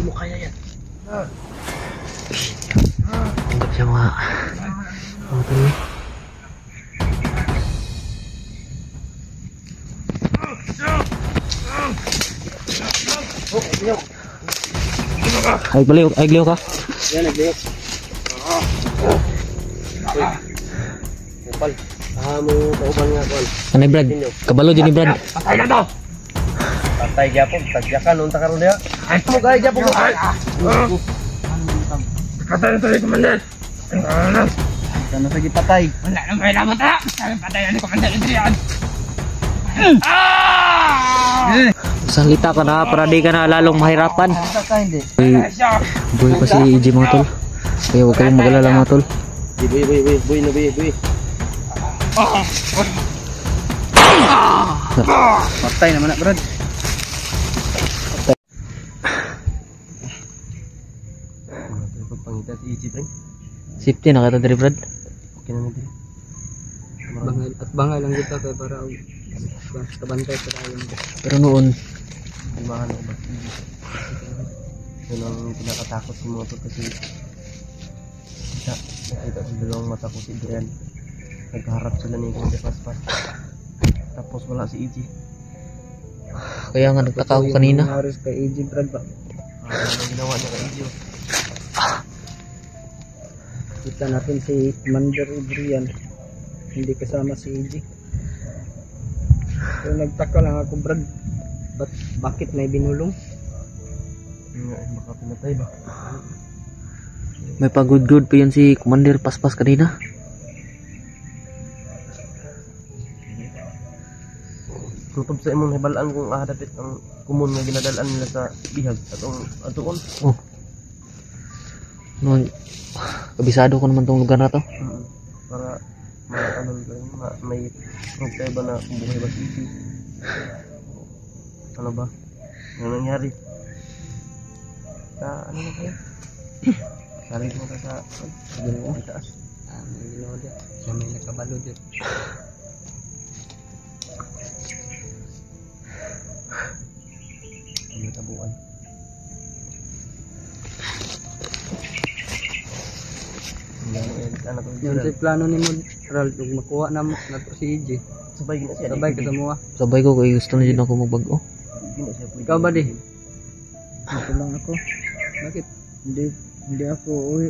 mo kaya yan. Tanggap siya mga tol. Ay gliw ka. Yan, nagliyok. Kupal. Mo kauban nga, Kuan. Anay Brad? Kabalo din ni Brad. Patay na to! Patay gyapon, tagyakan, unta karon diha. Ay, mo gaya gyapon mo. Patay na to, Commander. Ano sa gipatay? Wala nang kailangan ta. Patay na ni Commander Adrian. Salita ka na para di ka na lalong mahirapan. Hindi. Boy pa si EJ mga tol. Kaya huwag kayong mag-alala mga tol. Boy na boy. Patay naman na, Brad. Pagpangita si EJ, Brad. Safety na kata dari Brad. Okay na natin. Bangal lang kita kay para kabantay sa tayo. Pero noon, Limahan ako ba? Yun ang pinakatakot sa mga to kasi nakita sa dalawang mata ko si Adrian. Nagkaharap sila ni Kuya Paspas. Tapos wala si EJ. kaya nga nagtaka ako kanina. Haris kay AJ Brad ba? Ano ginawa niya kay EJ? Kita natin si Commander Adrian. Hindi kasama si AJ. So nagtaka lang ako Brad. Bakit may binulong? Baka pinatay ba? May pagod-good pa yun si Commander Paspas kanina. Tutob sa imong hibalaan kung ahadapit ang kumon nga ginadalaan nila sa bihag atong atuon. Oh. Noon, kabisado ko naman tong lugar na to. Para may proof tayo ba na kung buhay ba si EJ? Ano ba? Ano nangyari? Ano na kayo? Salit mo ka sa taas. May ginawa din. Siya may nakabalo din. Ano tabuan? Yung sa plano ni mo, Ral, kung makuha na to si EJ. Sabay gina siya. Sabay ka sa mua. Sabay ko kaya gusto na din ako magbago. Gina siya. Ikaw ba di? Ito lang ako. Bakit? Hindi ako uwi.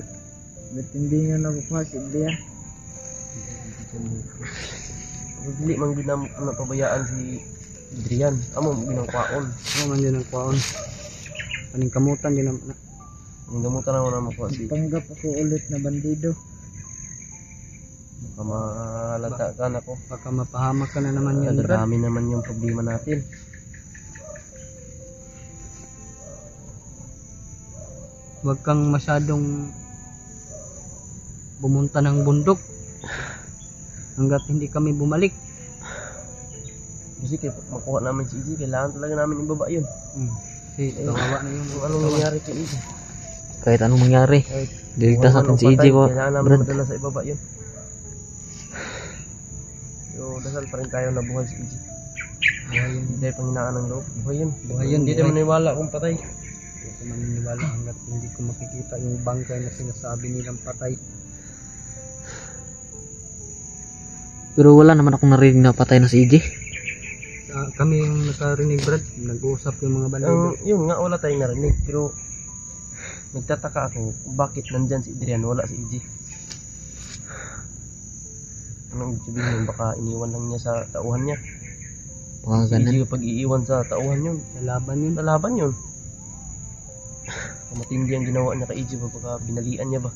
Ba't hindi nyo nakukuha si Bea? Hindi man napabayaan si Adrian. Amo ginangkwaon. Ano man yun ang kwaon? Kaning kamutan din naman. Yung gamutan na na makuha si Panggap ako ulit na bandido. baka mahalata ka na ko. Baka mapahamak ka na naman yan, Brad. Dami naman yung problema natin. Huwag kang masyadong bumunta ng bundok hanggat hindi kami bumalik. Kasi makuha namin si EJ, kailangan talaga namin ibaba yun. Kasi kawawa na yung Kung anong nangyari kay EJ. Kahit anong mangyari, diligtas natin si EJ po. Kailangan namin Brad. madala sa ibaba yun. Pero dasal pa rin tayo na buhay si EJ. Buhay yun, hindi tayo panghinaan ng loob. Buhay yun. Buhay yun, Hindi buhay. tayo maniwala kung patay. Hindi ko maniniwala hanggat hindi ko makikita yung bangkay na sinasabi nilang patay. Pero wala naman akong narinig na patay na si EJ. Kami yung nakarinig, Brad, nag-uusap yung mga bandido. Yun nga, wala tayong narinig. Pero nagtataka ako kung bakit nandyan si Adrian, wala si EJ. Anong sabihin yun? Baka iniwan lang niya sa tauhan niya. Baka Si ganun. EJ pag iiwan sa tauhan yun, Lalaban yun. lalaban yun. Matindi ang ginawa niya kay EJ ba? Baka binalian niya ba?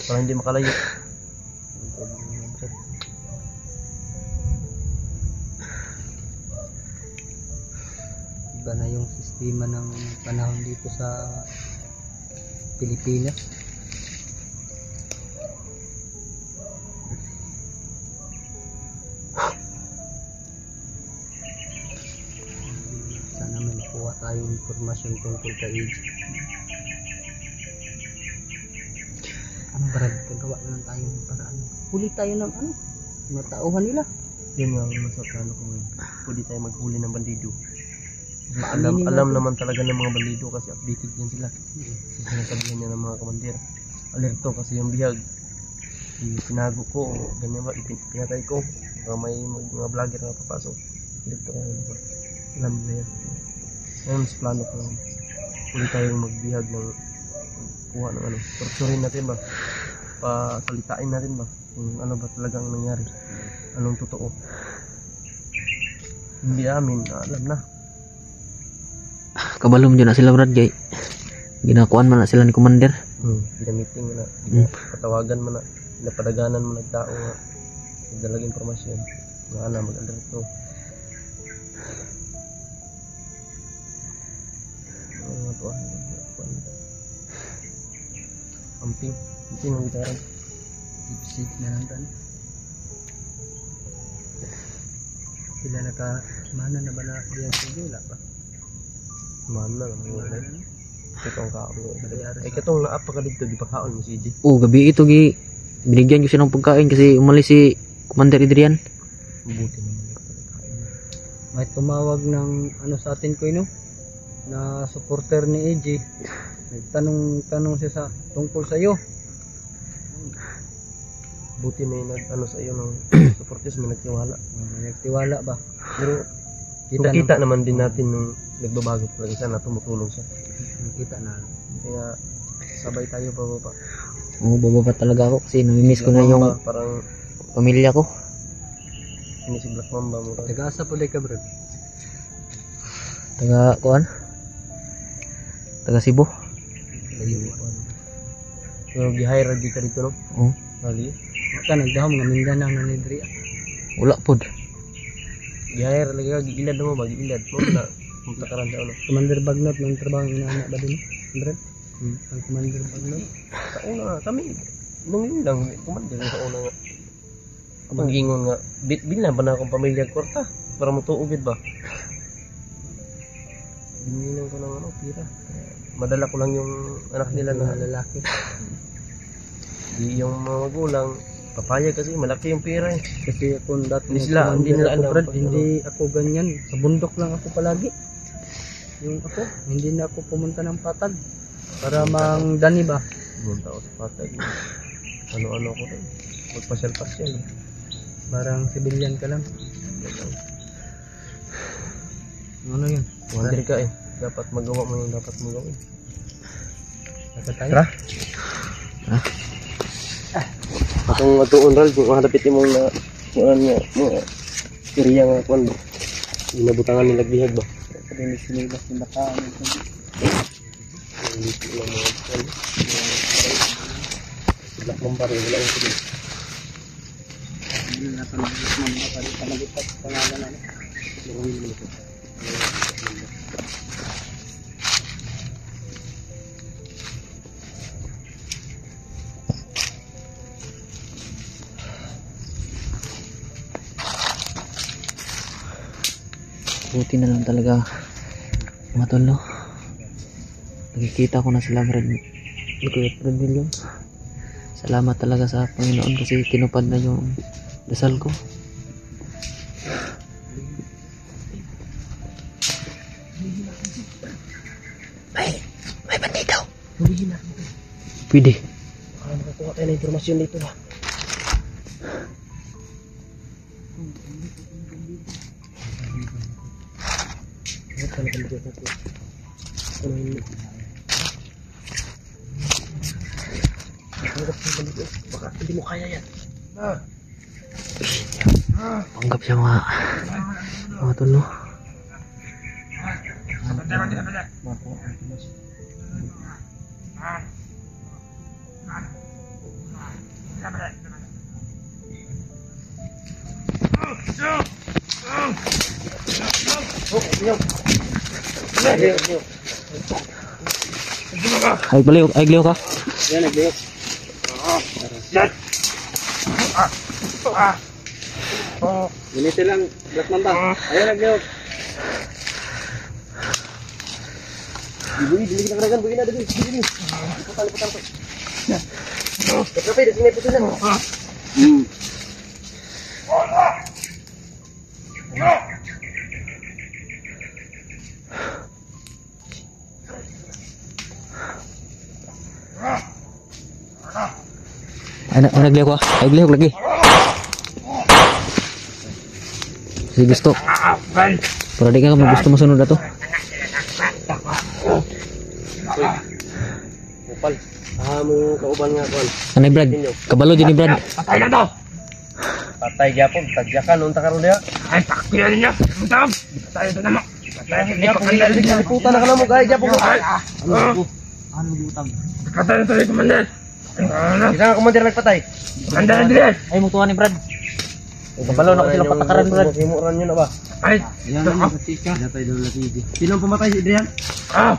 Para hindi makalayo. Iba na yung sistema ng panahon dito sa Pilipinas. Sana may makuha tayong informasyon tungkol kay EJ. Ano, Brad? Gagawa na lang tayo ng paraan. Huli tayo ng ano? Mga tauhan nila. Yun nga ang nasa plano ko ngayon. Pwede tayo maghuli ng bandido. Alam naman talaga ng mga bandido kasi updated yan sila. Sinasabihan niya ng mga komandir. Alerto kasi yung bihag. Tinago ko, ganyan ba, pinatay ko. May mga vlogger na papasok. Alerto ko yun ba. Alam nila yan. Ngayon sa plano ko, ulit tayong magbihag ng kuha ng ano. Torturin natin ba? Pasalitain natin ba? Kung ano ba talagang nangyari. Anong totoo. Hindi amin, alam na. Kabalom dyan na sila Brad kay ginakuan man na sila ni Commander. Ginamiting mo na, patawagan mo na, napadaganan mo na tao nga nagdalag informasyon nga na mag-alert to. Amping ang gitaran. Lipstick na nandan. Sila mana na ba na diyan sa wala ba? Mana lang mo rin. Itong kaon. Ay katong naapa ka dito, di pa kaon mo si EJ. Gabi ito binigyan ko siya ng pagkain kasi umalis si Commander Adrian. Buti naman. May tumawag ng ano sa atin ko na supporter ni EJ. Nagtanong siya sa tungkol sa iyo. Buti may nag-ano sa iyo ng supporters, may nagtiwala. Nagtiwala ba? Pero nakita naman din natin nung nagbabago talaga siya na tumutulong siya. Nakita na. Kaya sabay tayo bababa. Bababa talaga ako kasi namimiss ko na yung parang pamilya ko. Ini si Black Mamba mo. Taga-asa po day ka bro? Taga Cebu. So gi-hire di ka dito no? Oo. Kali. Ka nagdahom nga Mindanao na ni Dria. Wala pod. Gi-hire lagi ka gilad mo ba gilad mo na punta ka ran sa ano. Commander Bagnot ng trabaho inaanak ba din? Brad? Ang Commander Bagnot. Sa una kami nung yun lang commander sa una nga. Ang gingon nga bilhan ba na akong pamilya kwarta para motuugid ba? Binilang ko ng ano pira. Madala ko lang yung anak nila na lalaki. Di yung mga magulang papayag kasi malaki yung pera eh. Kasi ako dati hindi nila alam. Hindi ako ganyan. Sa bundok lang ako palagi. Yung ako, hindi na ako pumunta ng patag para mang dani ba? Pumunta ako sa patag. Ano-ano ko rin. Magpasyal-pasyal. Parang civilian ka lang. Ano yun? Wonder ka eh. Dapat magawa mo yung dapat mo gawin. Dapat tayo? Tara. Itong matuunral, kung mahadapitin mo na mga area nga kung ano. Inabutangan nila bihag ba? Kasi hindi sinibas yung bakaan. Hindi sila mga kwan. Black Mamba rin, wala yung sabi. Hindi na panagot Mamba pa rin. Panagot pa pangalan na. Marumil mo ito. Buti na lang talaga matulog. Nakikita ko na sila Brad William. Salamat talaga sa Panginoon kasi tinupad na yung dasal ko. May bandito. Hulihin natin ito. Pwede. Nakakuha tayo ng informasyon dito ba? Baka hindi mo kaya yan. Panggap siya mga tulo. Ay baliw ka. Yan, nagbiyok. Ganito lang, Black Mamba. Ayan, nagbiyok. Dibuli kita keragan begini ada begini. Liputan tuh. Tapi di sini putusnya. naglihok ah. Ay, naglihok lagi. Kasi gusto. Para di ka gusto masunod na to. Upal. Mo kauban nga kon. Anay Brad? Kabalo din ni Brad. Patay na to. Patay gyapon, tagyakan unta karon dia. Ay takpian niya. Unta. Patay to namo. Patay ni pa puta na kanamo gay gyapon ko. Ano gutang? Patay na to ni komandan. Isa nga komandan nagpatay. Komandan dire. Ay, mutuan ni Brad. Kabalo na ko sila patakaran Brad. Himuran niyo na ba? Ay, Yan ang katika. Datay daw na TV. sino ang pumatay si Adrian? Ah.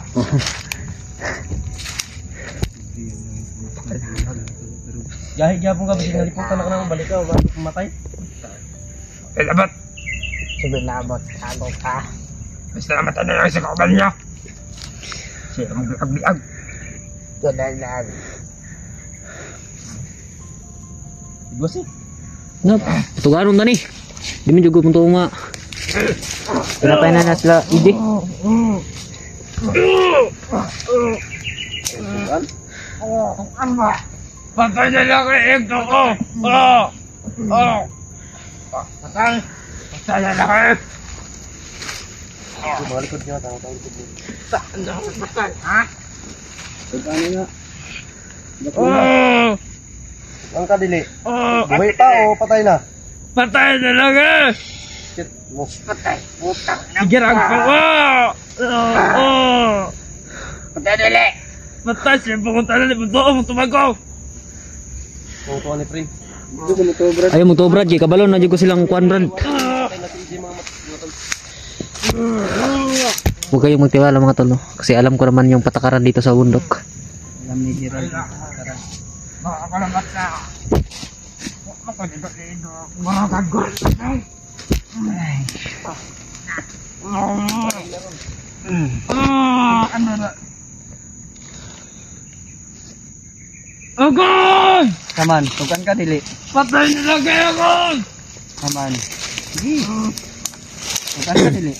Gahit gyapon ka bisig naliputan na kanang balik ka bago pumatay. Labat. Sabi labot. Tago ka. Basta namatay na lang sa kauban niya. Siya ang biag-biag. Tudalan. Igwas eh. Nap, tugaron na ni. Di man jud punto nga. Pinapay na sila idi. Ano ba? Patay na lang kay Egto ko. Patay. Patay na lang kay. Mga likod niya, tao-tao likod niya. Patay, ha? Ano na? Ang kadili. Buhay pa o patay na? Patay na lang eh! Shit mo. Patay. Putang na. Sigirag pa ko! Patay dili! Patay siya pumunta na ni Bunto mong tumago! Pumunta ni Prin. Ayaw mo to Brad, kabalo na jud ko silang kuan Brad. Patay na si mga matulog. Huwag kayong magtiwala mga tol, no? Kasi alam ko naman yung patakaran dito sa bundok. Alam ni Gerald. Makakalamat na. Makadito-dito. Makakagol. Ano na? Agol! Kaman, tukan ka dili. Patay nila kayo, Agol! Kaman. Sige. Tukan ka dili.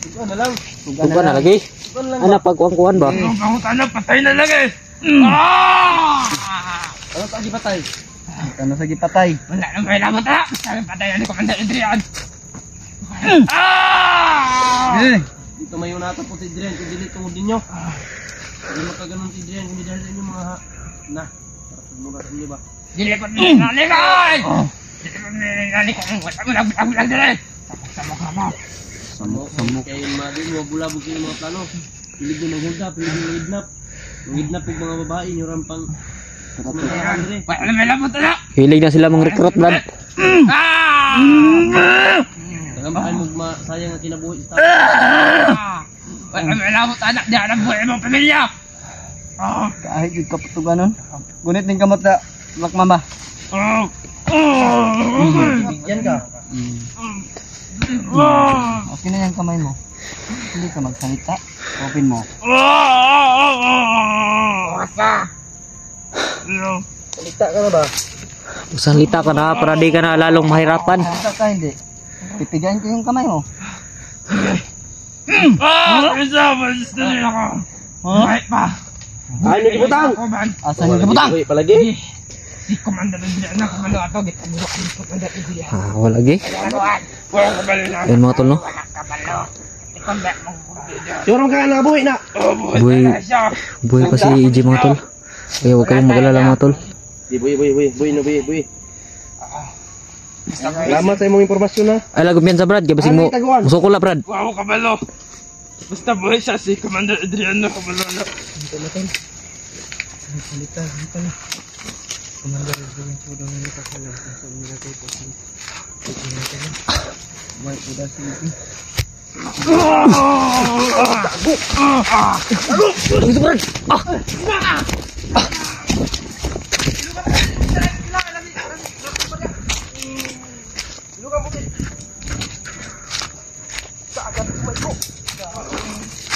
Ikaw na lang. Tukan Huwag na lagi. Ano, pagkuhan ba? Ang pangutan na, patay na lang eh. Ano pa di patay? Ano sa gipatay? Wala nang may lamot na. Sabi patay na ni Commander Adrian. Dito may unata po si Adrian. Kung dili tungod ninyo. Hindi makaganon si Adrian. Hindi dahil inyo mga na. Para pagmura sa inyo ba? Dili pa nila nalikay! Dili pa nila nalikay. Wala mo lang dili. Samok ka mo. Samok. Kaya yung mga din, bulabog yung mga plano. Pilig nyo ng hulga, pilig nyo ng idnap. Yung idnap po mga babae, nyo rampang wala na may lamot na! Hilig na sila mga recruit Brad. Dagang pa kayo sayang ang kinabuhi sa tao. Wala na may lamot anak, di alam buhay mong pamilya! Kahit yung kaputuganon. Gunit din kamot na makmama. Bigyan ka. Okay na yung kamay mo. Hindi ka magsalita. Open mo. Wasa! Salita ka na ba? Usang lita ka na para di ka na lalong mahirapan. Salita ka hindi. Pipigain ko yung kamay mo. Isa! Malis na rin ako! Kahit pa! Ay, nagibutang! Asan yung kabutang? Palagi? Si Commander Adrian na kumalo ato. Gitabuha si Commander Adrian. Wala lagi. Walang kabalo na. Ayun mga tol, no? Walang kabalo. Ikaw ba mong buhay? Sure ka na, buhay na! Buhay pa si EJ mga tol. Kaya huwag kayong mag-alala mga tol. Buhay. Salamat sa imong impormasyon na. Ay lagom yan sa Brad, kaya basig mo. Musuko la Brad. Wow, kabalo. Basta buhay siya si Commander Adrian na kabalo na. Salita na. Commander Adrian po daw nila kakala. Sa nila kayo po si May po daw si EJ. Ito Brad!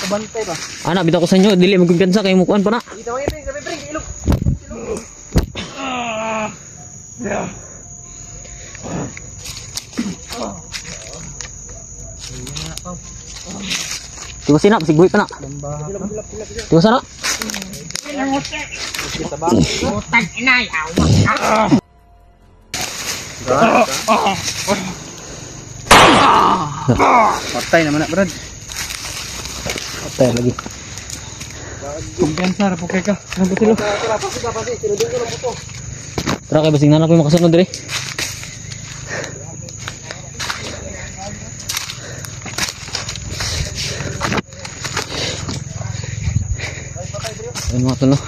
Kabantay ba? Anak, bitaw ko sa inyo, dili magkumpiyansa kayo mukuan pa na. Dito mga ibig, sabi bring, ilog. Tiwas na, basig buhay pa na. Tiwas na. Patay naman na, Brad. Patay lagi. Kumpiyansa, rapokay ka. Ano ba sila? Tara kay basing nanak ko yung makasunod dire. Ayun mga tol, no?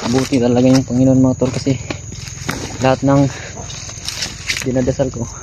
Mabuti talaga yung Panginoon mga tol kasi lahat ng dinadasal ko